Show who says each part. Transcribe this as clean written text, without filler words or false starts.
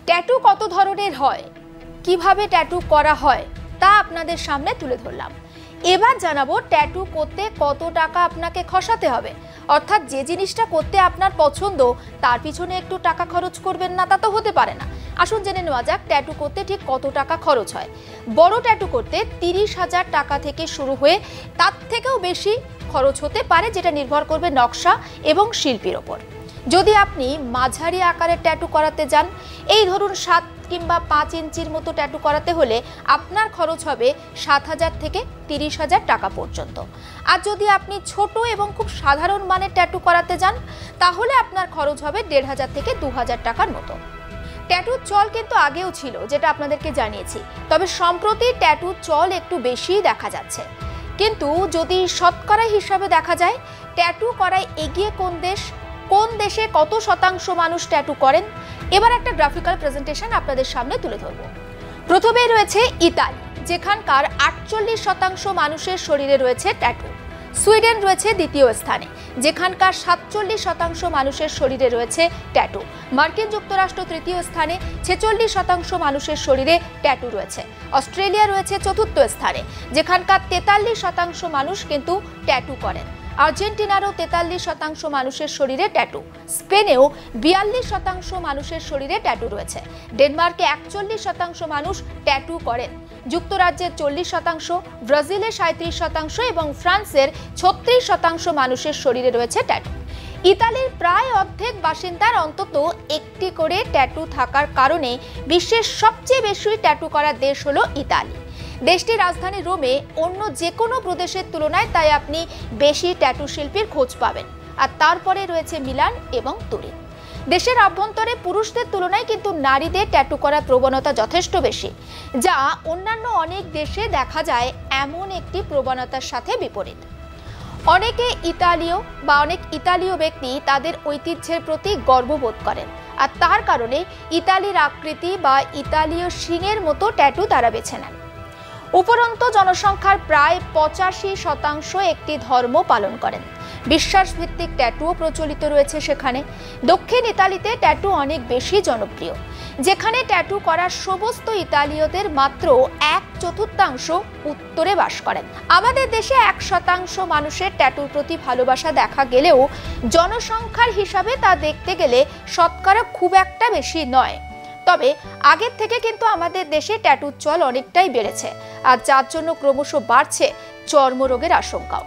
Speaker 1: Tattoo কত ধরনের হয়, কিভাবে ট্যাটু করা হয় তা আপনাদের সামনে তুলে ধরলাম। এবার জানাবো ট্যাটু করতে কত টাকা আপনাকে খসাতে হবে, অর্থাৎ যে জিনিসটা করতে আপনার পছন্দ তার পিছনে একটু টাকা খরচ করবেন না, তা তো হতে পারে না। আসুন জেনে নেওয়া যাক ট্যাটু করতে ঠিক কত টাকা খরচ হয়। বড় ট্যাটু করতে 30,000 টাকা থেকে শুরু হয়ে তার থেকেও বেশি খরচ হতে পারে, যেটা নির্ভর করবে নকশা এবং শিল্পীর ওপর। যদি আপনি মাঝারি আকারের ট্যাটু করাতে যান, এই ধরুন 7 কিংবা 5 ইঞ্চির মতো ট্যাটু করাতে হলে আপনার খরচ হবে 7,000 থেকে 30,000 টাকা পর্যন্ত। আর যদি আপনি ছোট এবং খুব সাধারণ মানের ট্যাটু করাতে যান, তাহলে আপনার খরচ হবে 1,500 থেকে 2,000 টাকার মতো। ট্যাটুর চল কিন্তু আগেও ছিল, যেটা আপনাদেরকে জানিয়েছি, তবে সম্প্রতি ট্যাটুর চল একটু বেশিই দেখা যাচ্ছে। কিন্তু যদি শতকরা হিসাবে দেখা যায়, ট্যাটু করায় এগিয়ে কোন দেশে কত শতাংশ মানুষ ট্যাটু করেন, এবার একটা গ্রাফিক্যাল প্রেজেন্টেশন আপনাদের সামনে তুলে ধরব। প্রথমেই রয়েছে ইতালি, যেখানকার 48% মানুষের শরীরে রয়েছে ট্যাটু। সুইডেন রয়েছে দ্বিতীয় স্থানে, যেখানকার 47% মানুষের শরীরে রয়েছে ট্যাটু। মার্কিন যুক্তরাষ্ট্র তৃতীয় স্থানে, 46% মানুষের শরীরে ট্যাটু রয়েছে। অস্ট্রেলিয়া রয়েছে চতুর্থ স্থানে, যেখানকার 43% মানুষ কিন্তু ট্যাটু করেন। আর্জেন্টিনারও 43% মানুষের শরীরে ট্যাটু। স্পেনেও 42% মানুষের শরীরে ট্যাটু রয়েছে। ডেনমার্কে 41% মানুষ ট্যাটু করেন। যুক্তরাজ্যের 40%, ব্রাজিলের 37% এবং ফ্রান্সের 36% মানুষের শরীরে রয়েছে ট্যাটু। ইতালির প্রায় অর্ধেক বাসিন্দার অন্তত একটি করে ট্যাটু থাকার কারণে বিশ্বের সবচেয়ে বেশি ট্যাটু করা দেশ হলো ইতালি। দেশটির রাজধানী রোমে অন্য যে কোনো প্রদেশের তুলনায় তাই আপনি বেশি ট্যাটু শিল্পীর খোঁজ পাবেন। আর তারপরে রয়েছে মিলান এবং তুরিন। দেশের অভ্যন্তরে পুরুষদের তুলনায় কিন্তু নারীদের ট্যাটু করার প্রবণতা যথেষ্ট বেশি, যা অন্যান্য অনেক দেশে দেখা যায় এমন একটি প্রবণতার সাথে বিপরীত। অনেক ইতালীয় ব্যক্তি তাদের ঐতিহ্যের প্রতি গর্ববোধ করেন, আর তার কারণে ইতালির আকৃতি বা ইতালীয় শিংয়ের মতো ট্যাটু তারা বেছে নেন। উপরন্তু জনসংখ্যার প্রায় 85% একটি ধর্ম পালন করেন। বিশ্বাসভিত্তিক ট্যাটুও প্রচলিত রয়েছে সেখানে। দক্ষিণ ইতালিতে ট্যাটু অনেক বেশি জনপ্রিয়, যেখানে ট্যাটু করার সমস্ত ইতালীয়দের মাত্র 1/4 উত্তরে বাস করেন। আমাদের দেশে 1% মানুষের ট্যাটুর প্রতি ভালোবাসা দেখা গেলেও জনসংখ্যার হিসাবে তা দেখতে গেলে শতকরা খুব একটা বেশি নয়। তবে আগের থেকে কিন্তু আমাদের দেশে ট্যাটুর চল অনেকটাই বেড়েছে, আর যার জন্য ক্রমশ বাড়ছে চর্মরোগের আশঙ্কাও।